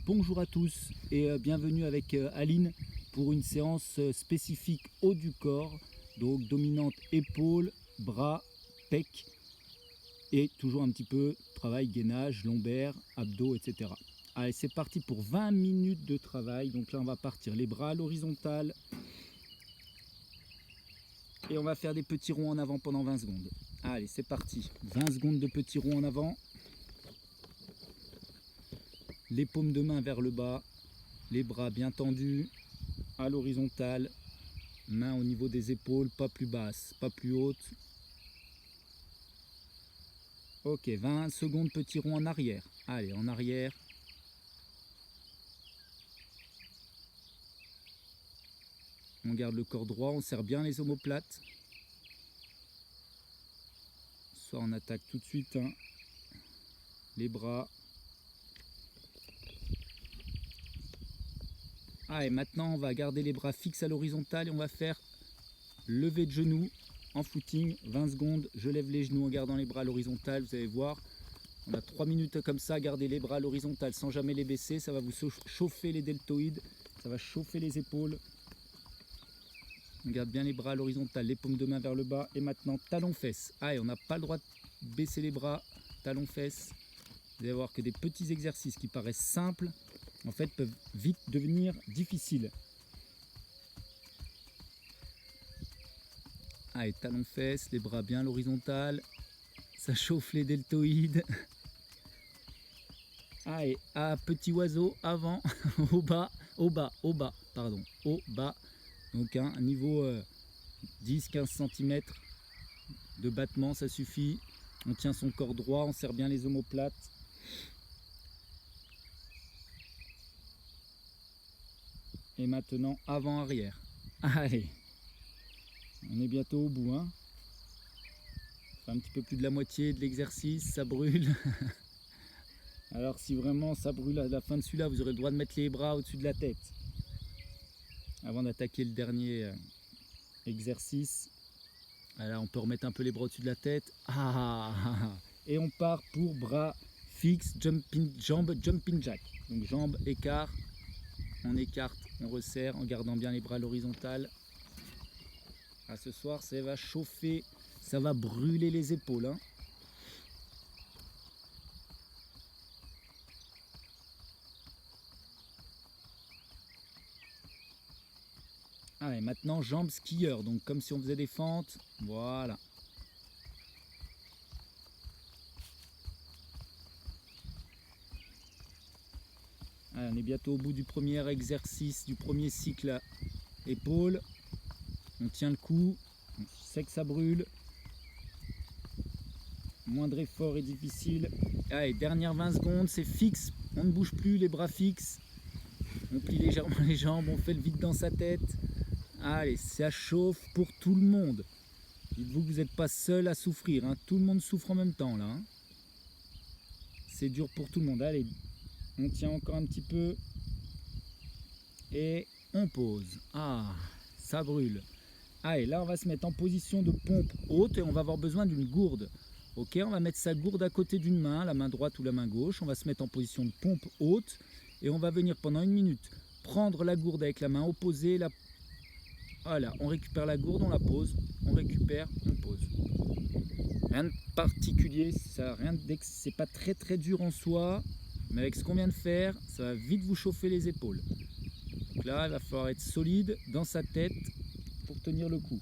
Bonjour à tous et bienvenue avec Aline pour une séance spécifique haut du corps, donc dominante épaules, bras, pecs et toujours un petit peu travail gainage, lombaire, abdos, etc. Allez, c'est parti pour 20 minutes de travail. Donc là, on va partir les bras à l'horizontale et on va faire des petits ronds en avant pendant 20 secondes. Allez, c'est parti. 20 secondes de petits ronds en avant. Les paumes de main vers le bas, les bras bien tendus, à l'horizontale, main au niveau des épaules, pas plus basse, pas plus haute. Ok, 20 secondes, petit rond en arrière. Allez, en arrière. On garde le corps droit, on serre bien les omoplates. Soit on attaque tout de suite hein, les bras. Ah, et maintenant on va garder les bras fixes à l'horizontale et on va faire lever de genoux en footing. 20 secondes, je lève les genoux en gardant les bras à l'horizontale. Vous allez voir, on a 3 minutes comme ça, garder les bras à l'horizontale sans jamais les baisser. Ça va vous chauffer les deltoïdes, ça va chauffer les épaules. On garde bien les bras à l'horizontale, les paumes de main vers le bas. Et maintenant, talons-fesses. Ah, et on n'a pas le droit de baisser les bras, talons-fesses. Vous allez voir que des petits exercices qui paraissent simples, en fait, peuvent vite devenir difficiles. Ah, et talons-fesses, les bras bien à l'horizontale. Ça chauffe les deltoïdes. Ah, et petit oiseau, avant, au bas, pardon, au bas. Donc un niveau 10-15 cm de battement, ça suffit. On tient son corps droit, on serre bien les omoplates. Et maintenant, avant-arrière. Allez, on est bientôt au bout. Hein. Un petit peu plus de la moitié de l'exercice, ça brûle. Alors si vraiment ça brûle à la fin de celui-là, vous aurez le droit de mettre les bras au-dessus de la tête. Avant d'attaquer le dernier exercice. Alors on peut remettre un peu les bras au-dessus de la tête. Et on part pour bras fixes, jambes jumping jack. Donc jambes écart, on écarte, on resserre en gardant bien les bras à l'horizontale. Ah, ce soir ça va chauffer, ça va brûler les épaules. Hein. Ah, et maintenant jambes skieurs, donc comme si on faisait des fentes, voilà. Allez, on est bientôt au bout du premier exercice, du premier cycle épaules. On tient le coup, on sait que ça brûle. Moindre effort est difficile. Allez, dernière 20 secondes, c'est fixe, on ne bouge plus, les bras fixes. On plie légèrement les jambes, on fait le vide dans sa tête. Allez, ça chauffe pour tout le monde. Dites-vous que vous n'êtes pas seul à souffrir, hein. Tout le monde souffre en même temps là. Hein. C'est dur pour tout le monde. Allez, on tient encore un petit peu. Et on pose. Ah, ça brûle. Allez, là on va se mettre en position de pompe haute et on va avoir besoin d'une gourde. Ok, on va mettre sa gourde à côté d'une main, la main droite ou la main gauche. On va se mettre en position de pompe haute et on va venir pendant 1 minute prendre la gourde avec la main opposée. Voilà, on récupère la gourde, on la pose, on récupère, on pose. Rien de particulier, c'est pas très dur en soi, mais avec ce qu'on vient de faire, ça va vite vous chauffer les épaules. Donc là, il va falloir être solide dans sa tête pour tenir le coup.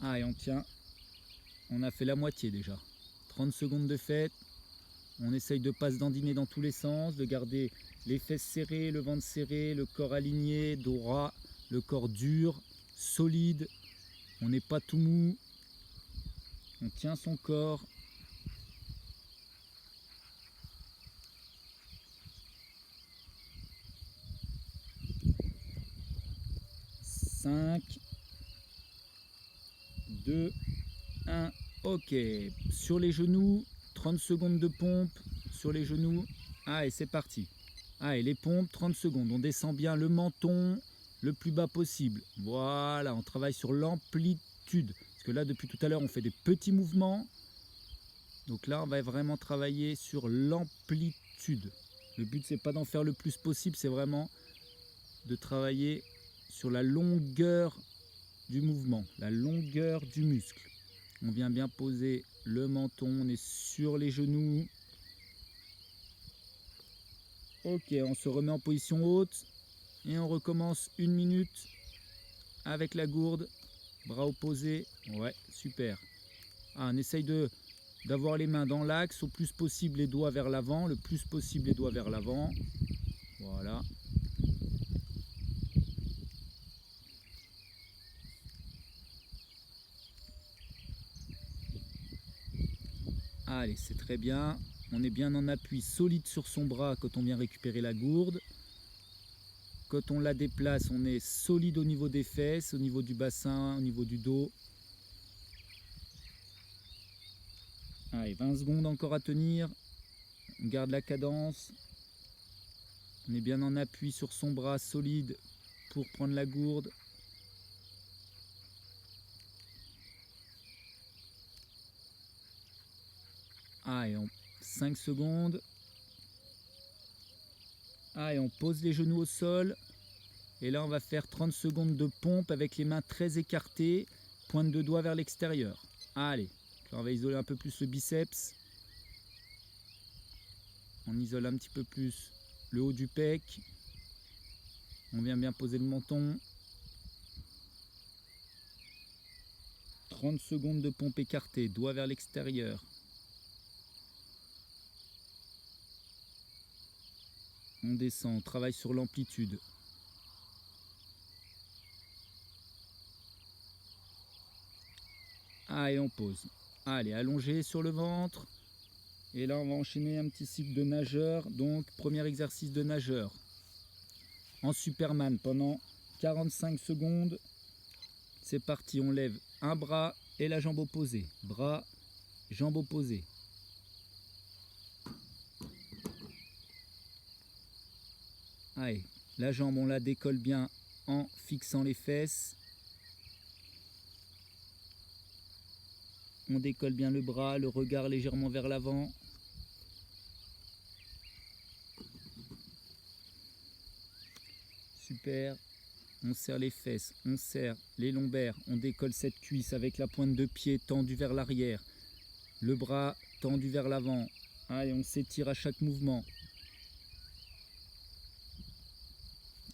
Ah, et on tient, on a fait la moitié déjà. 30 secondes de fête. On essaye de ne pas se dandiner dans tous les sens, de garder les fesses serrées, le ventre serré, le corps aligné, droit, le corps dur, solide. On n'est pas tout mou. On tient son corps. Cinq, 2, 1. Ok. Sur les genoux, 30 secondes de pompe sur les genoux. Allez, c'est parti. Allez, les pompes, 30 secondes. On descend bien le menton le plus bas possible. Voilà, on travaille sur l'amplitude. que là, depuis tout à l'heure, on fait des petits mouvements. Donc là, on va vraiment travailler sur l'amplitude. Le but, c'est pas d'en faire le plus possible, c'est vraiment de travailler sur la longueur du mouvement, la longueur du muscle. On vient bien poser le menton, on est sur les genoux. Ok, on se remet en position haute et on recommence 1 minute avec la gourde, bras opposés. Ouais, super. On essaye d'avoir les mains dans l'axe, au plus possible les doigts vers l'avant, le plus possible les doigts vers l'avant. Voilà. Allez, c'est très bien. On est bien en appui solide sur son bras quand on vient récupérer la gourde. Quand on la déplace, on est solide au niveau des fesses, au niveau du bassin, au niveau du dos. Allez, 20 secondes encore à tenir. On garde la cadence. On est bien en appui sur son bras solide pour prendre la gourde. Allez, 5 secondes. Allez, on pose les genoux au sol. Et là, on va faire 30 secondes de pompe avec les mains très écartées. Pointe de doigt vers l'extérieur. Allez, là, on va isoler un peu plus le biceps. On isole un petit peu plus le haut du pec. On vient bien poser le menton. 30 secondes de pompe écartée, doigt vers l'extérieur. On descend, on travaille sur l'amplitude. Allez, on pose. Allez, allongé sur le ventre. Et là, on va enchaîner un petit cycle de nageur. Donc, premier exercice de nageur. En Superman pendant 45 secondes. C'est parti, on lève un bras et la jambe opposée. Bras, jambe opposée. Allez, la jambe, on la décolle bien en fixant les fesses. On décolle bien le bras, le regard légèrement vers l'avant. Super. On serre les fesses, on serre les lombaires, on décolle cette cuisse avec la pointe de pied tendue vers l'arrière. Le bras tendu vers l'avant. Allez, on s'étire à chaque mouvement.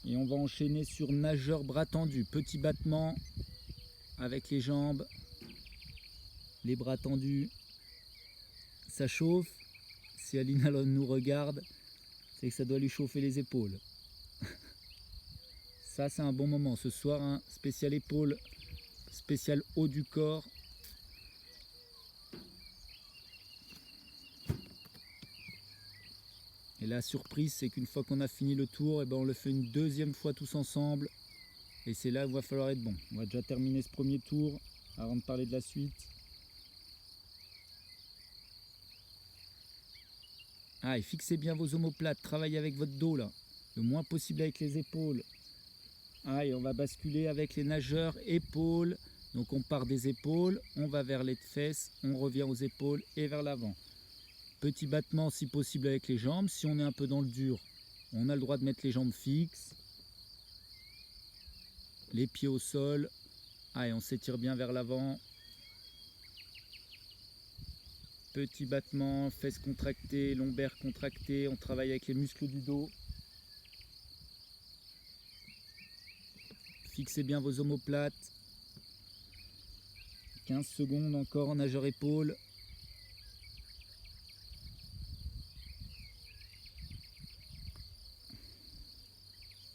Et on va enchaîner sur nageur bras tendu. Petit battement avec les jambes. Les bras tendus. Ça chauffe. Si Alina nous regarde, c'est que ça doit lui chauffer les épaules. Ça, c'est un bon moment. Ce soir, un spécial épaule, spécial haut du corps. Et la surprise, c'est qu'une fois qu'on a fini le tour, et ben on le fait une deuxième fois tous ensemble. Et c'est là où il va falloir être bon. On va déjà terminer ce premier tour avant de parler de la suite. Ah, et fixez bien vos omoplates. Travaillez avec votre dos là. Le moins possible avec les épaules. Ah, et on va basculer avec les nageurs épaules. Donc on part des épaules, on va vers les fesses, on revient aux épaules et vers l'avant. Petit battement si possible avec les jambes. Si on est un peu dans le dur, on a le droit de mettre les jambes fixes. Les pieds au sol. Allez, on s'étire bien vers l'avant. Petit battement, fesses contractées, lombaires contractées. On travaille avec les muscles du dos. Fixez bien vos omoplates. 15 secondes encore en nageur épaule.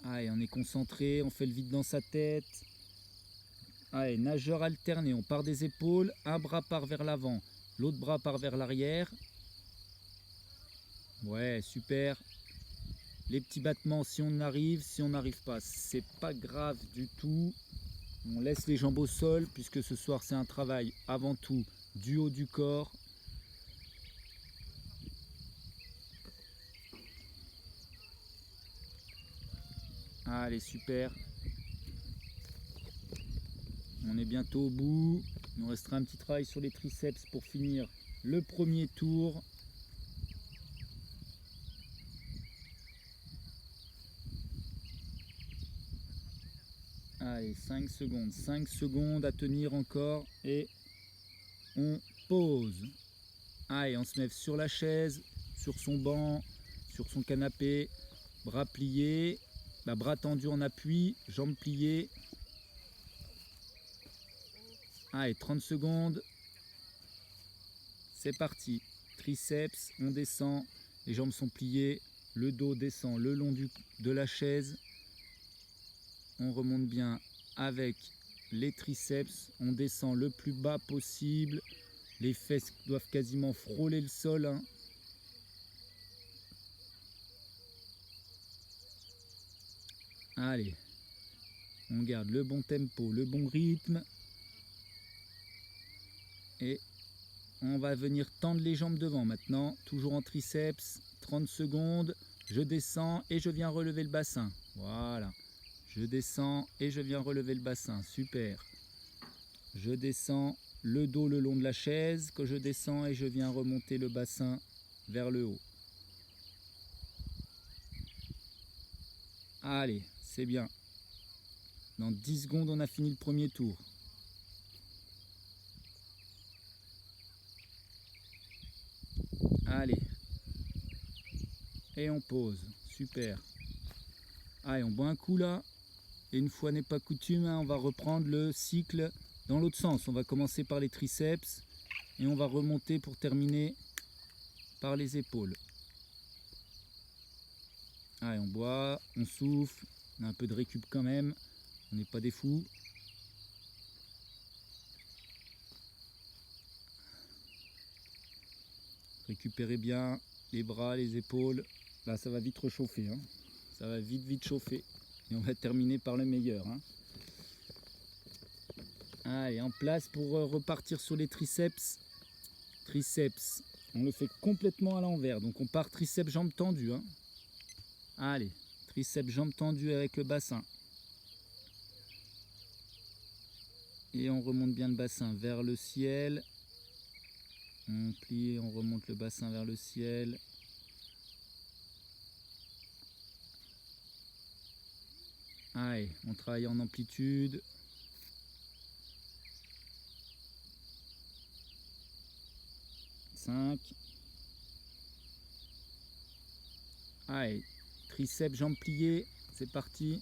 Allez, on est concentré, on fait le vide dans sa tête. Allez, nageur alterné, on part des épaules, un bras part vers l'avant, l'autre bras part vers l'arrière. Ouais, super. Les petits battements si on arrive, si on n'arrive pas, c'est pas grave du tout. On laisse les jambes au sol puisque ce soir c'est un travail avant tout du haut du corps. Allez, super. On est bientôt au bout. Il nous restera un petit travail sur les triceps pour finir le premier tour. Allez, 5 secondes à tenir encore et on pause. Allez, on se met sur la chaise, sur son banc, sur son canapé, bras pliés, bras tendus en appui, jambes pliées. Allez, 30 secondes. C'est parti. Triceps, on descend, les jambes sont pliées, le dos descend le long de la chaise. On remonte bien avec les triceps, on descend le plus bas possible. Les fesses doivent quasiment frôler le sol, hein. Allez, on garde le bon tempo, le bon rythme. Et on va venir tendre les jambes devant maintenant, toujours en triceps. 30 secondes, je descends et je viens relever le bassin. Voilà, je descends et je viens relever le bassin, super. Je descends le dos le long de la chaise, que je descends et je viens remonter le bassin vers le haut. Allez, c'est bien. Dans 10 secondes, on a fini le premier tour. Allez. Et on pose, super. Allez, on boit un coup là. Et une fois n'est pas coutume, hein, on va reprendre le cycle dans l'autre sens. On va commencer par les triceps et on va remonter pour terminer par les épaules. Allez, on boit, on souffle, on a un peu de récup quand même, on n'est pas des fous. Récupérez bien les bras, les épaules. Là, ça va vite réchauffer, hein. Ça va vite chauffer. Et on va terminer par le meilleur, hein. Allez, en place pour repartir sur les triceps. Triceps, on le fait complètement à l'envers. Donc on part triceps jambes tendues, hein. Allez, triceps jambes tendues avec le bassin. Et on remonte bien le bassin vers le ciel. On plie, on remonte le bassin vers le ciel. Allez, on travaille en amplitude. Allez, triceps, jambes pliées, c'est parti.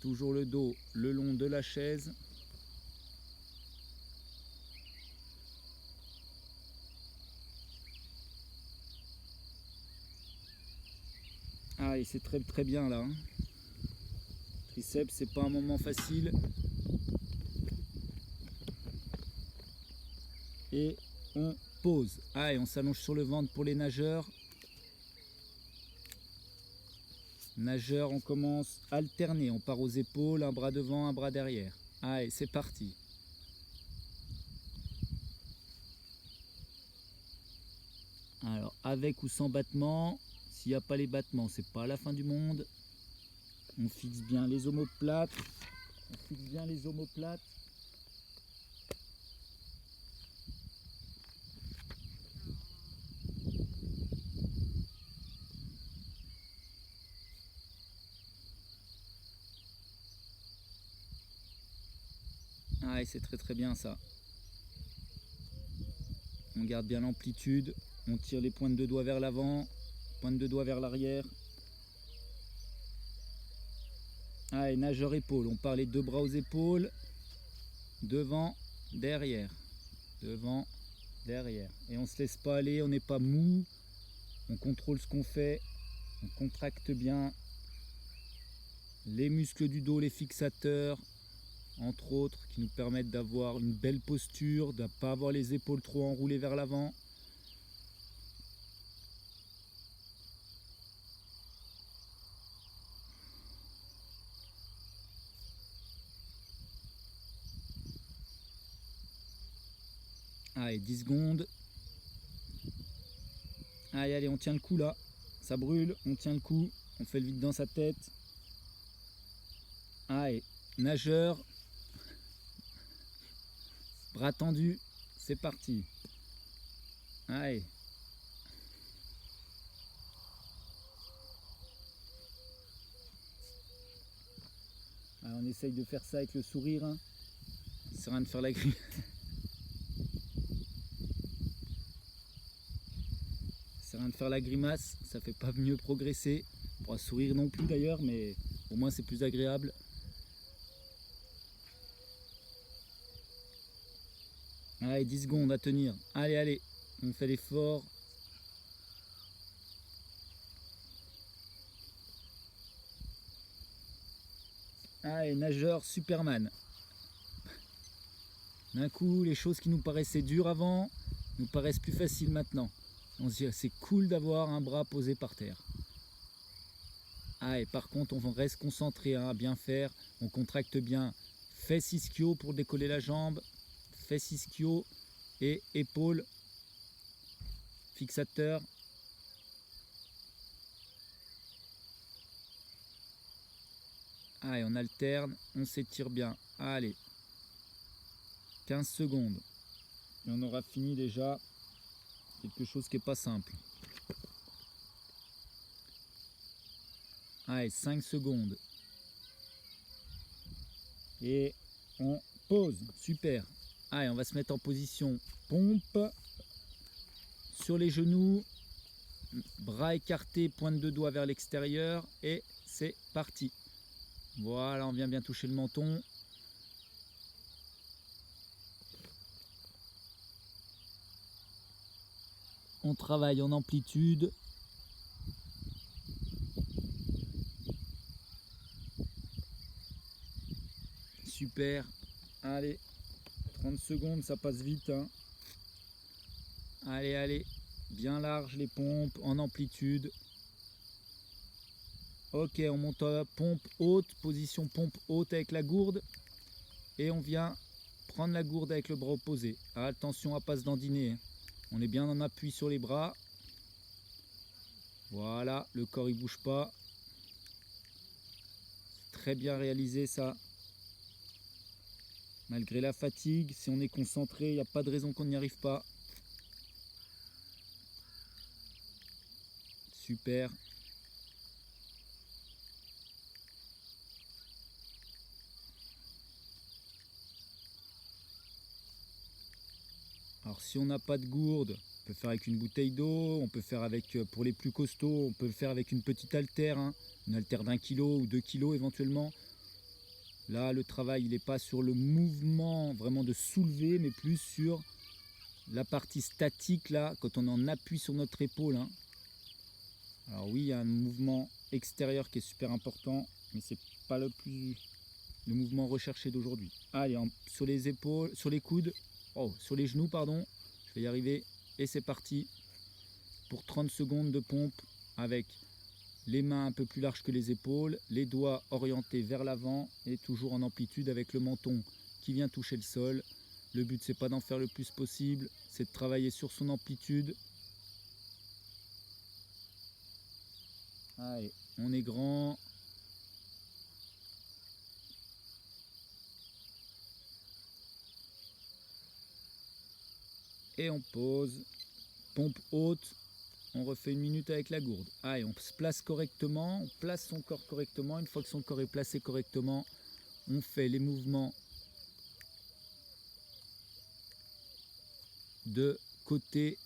Toujours le dos le long de la chaise. Allez, c'est très bien là, hein. Triceps, c'est pas un moment facile. Et on pose. Allez, on s'allonge sur le ventre pour les nageurs. Nageurs, on commence à alterner. On part aux épaules, un bras devant, un bras derrière. Allez, c'est parti. Alors, avec ou sans battement, s'il n'y a pas les battements, c'est pas la fin du monde. On fixe bien les omoplates. Ah, et c'est très bien ça. On garde bien l'amplitude. On tire les pointes de doigts vers l'avant, pointes de doigts vers l'arrière. Ah, et nageur épaule. On part les deux bras aux épaules. Devant, derrière. Devant, derrière. Et on se laisse pas aller, on n'est pas mou. On contrôle ce qu'on fait. On contracte bien les muscles du dos, les fixateurs, entre autres, qui nous permettent d'avoir une belle posture, de ne pas avoir les épaules trop enroulées vers l'avant. Allez, 10 secondes. Allez, on tient le coup là. Ça brûle, on tient le coup. On fait le vide dans sa tête. Allez, nageur, bras tendus, c'est parti. Allez. Alors on essaye de faire ça avec le sourire. Hein. C'est rien de faire la grille. C'est rien de faire la grimace, ça fait pas mieux progresser. On pourra sourire non plus d'ailleurs, mais au moins c'est plus agréable. Allez, 10 secondes à tenir. Allez, allez, on fait l'effort. Allez, nageur Superman. D'un coup, les choses qui nous paraissaient dures avant nous paraissent plus faciles maintenant. On se dit, c'est cool d'avoir un bras posé par terre. Ah, et par contre, on reste concentré à bien faire. On contracte bien fesses ischio pour décoller la jambe, fesses ischio et épaules fixateur. Allez, on alterne, on s'étire bien. Allez, 15 secondes. Et on aura fini déjà quelque chose qui n'est pas simple. Allez, 5 secondes. Et on pose. Super. Allez, on va se mettre en position pompe. Sur les genoux. Bras écartés, pointe de doigt vers l'extérieur. Et c'est parti. Voilà, on vient bien toucher le menton. On travaille en amplitude. Super. Allez, 30 secondes, ça passe vite. Hein. Allez, allez. Bien large les pompes, en amplitude. Ok, on monte à pompe haute, position pompe haute avec la gourde. Et on vient prendre la gourde avec le bras opposé. Attention à ne pas se dandiner. On est bien en appui sur les bras. Voilà, le corps il bouge pas. Très bien réalisé ça. Malgré la fatigue, si on est concentré, il n'y a pas de raison qu'on n'y arrive pas. Super. Alors si on n'a pas de gourde, on peut faire avec une bouteille d'eau, on peut faire avec, pour les plus costauds, on peut le faire avec une petite haltère, hein, une haltère d'1 kg ou 2 kg éventuellement. Là, le travail, il n'est pas sur le mouvement vraiment de soulever, mais plus sur la partie statique, là, quand on en appuie sur notre épaule. Hein. Alors oui, il y a un mouvement extérieur qui est super important, mais c'est pas le mouvement recherché d'aujourd'hui. Allez, sur les épaules, sur les coudes, sur les genoux, pardon, je vais y arriver. Et c'est parti pour 30 secondes de pompe avec les mains un peu plus larges que les épaules, les doigts orientés vers l'avant et toujours en amplitude avec le menton qui vient toucher le sol. Le but, c'est pas d'en faire le plus possible, c'est de travailler sur son amplitude. Allez, on est grand. Et on pose. Pompe haute. On refait 1 minute avec la gourde. Allez, on se place correctement, on place son corps correctement. Une fois que son corps est placé correctement, on fait les mouvements de côté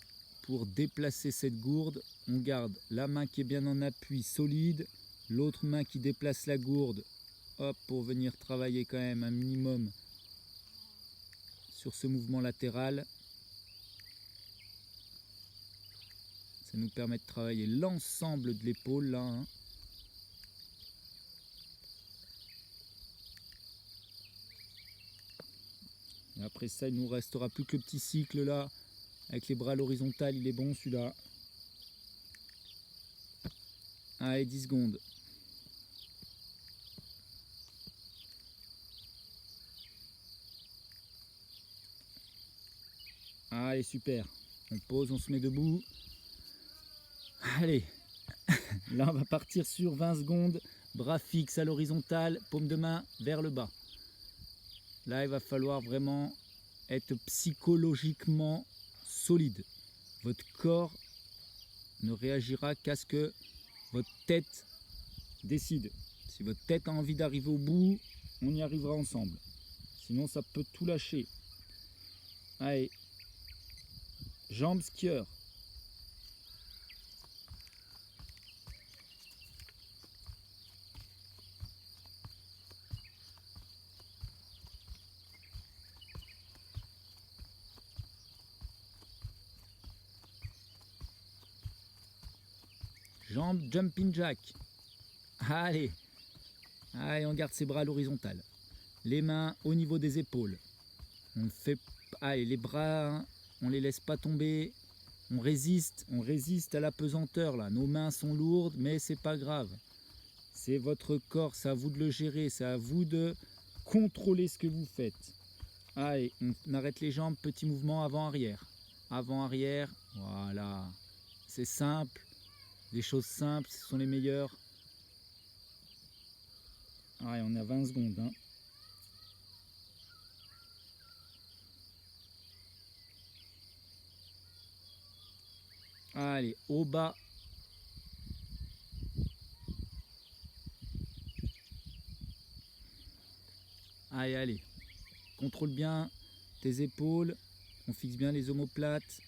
pour déplacer cette gourde. On garde la main qui est bien en appui solide, l'autre main qui déplace la gourde, hop, pour venir travailler quand même un minimum sur ce mouvement latéral. Ça nous permet de travailler l'ensemble de l'épaule là. Hein. Et après ça, il ne nous restera plus que le petit cycle là, avec les bras à l'horizontale, il est bon celui-là. Allez, 10 secondes. Allez, super. On pose, on se met debout. Allez, là on va partir sur 20 secondes bras fixes à l'horizontale, paume de main vers le bas. Là, il va falloir vraiment être psychologiquement solide. Votre corps ne réagira qu'à ce que votre tête décide. Si votre tête a envie d'arriver au bout, on y arrivera ensemble. Sinon, ça peut tout lâcher. Allez, jambes skieur. Jambes jumping jack. Allez, allez, on garde ses bras à l'horizontale. Les mains au niveau des épaules. On fait, allez, les bras, on les laisse pas tomber. On résiste à la pesanteur là. Nos mains sont lourdes, mais c'est pas grave. C'est votre corps, c'est à vous de le gérer, c'est à vous de contrôler ce que vous faites. Allez, on arrête les jambes, petit mouvement avant-arrière. Avant-arrière, voilà. C'est simple. Des choses simples, ce sont les meilleures. Allez, on est à 20 secondes. Hein. Allez, au bas. Allez, allez. Contrôle bien tes épaules. On fixe bien les omoplates.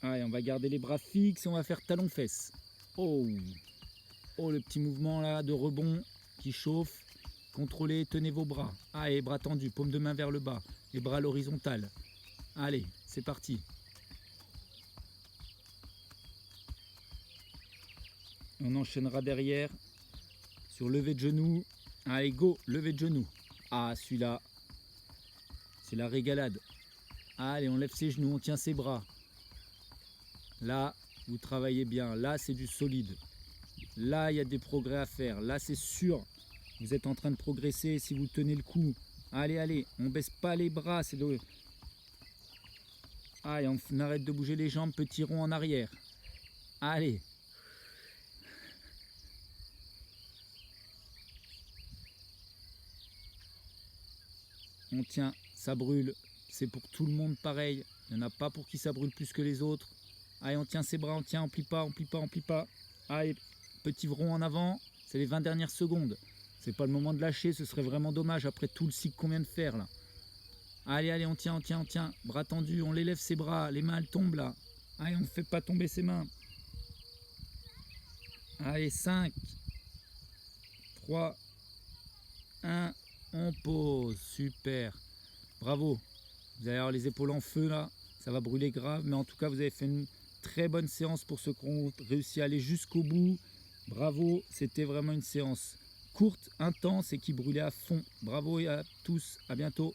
Allez, on va garder les bras fixes et on va faire talon-fesses. Oh, oh, le petit mouvement là de rebond qui chauffe. Contrôlez, tenez vos bras. Allez, bras tendus, paume de main vers le bas. Les bras à l'horizontale. Allez, c'est parti. On enchaînera derrière sur lever de genoux. Allez, go, lever de genoux. Ah, celui-là, c'est la régalade. Allez, on lève ses genoux, on tient ses bras. Là, vous travaillez bien. Là, c'est du solide. Là, il y a des progrès à faire. Là, c'est sûr. Vous êtes en train de progresser si vous tenez le coup. Allez, allez. On baisse pas les bras. C'est le... Allez, on arrête de bouger les jambes. Petit rond en arrière. Allez. On tient. Ça brûle. C'est pour tout le monde pareil. Il n'y en a pas pour qui ça brûle plus que les autres. Allez, on tient ses bras, on tient, on plie pas, on plie pas, on plie pas. Allez, petit rond en avant, c'est les 20 dernières secondes. C'est pas le moment de lâcher, ce serait vraiment dommage après tout le cycle qu'on vient de faire là. Allez, allez, on tient, on tient, on tient. Bras tendus, on élève ses bras, les mains elles tombent là. Allez, on ne fait pas tomber ses mains. Allez, 5, 3, 1, on pose, super. Bravo, vous allez avoir les épaules en feu là, ça va brûler grave, mais en tout cas vous avez fait une très bonne séance pour ceux qui ont réussi à aller jusqu'au bout. Bravo, c'était vraiment une séance courte, intense et qui brûlait à fond. Bravo à tous, à bientôt.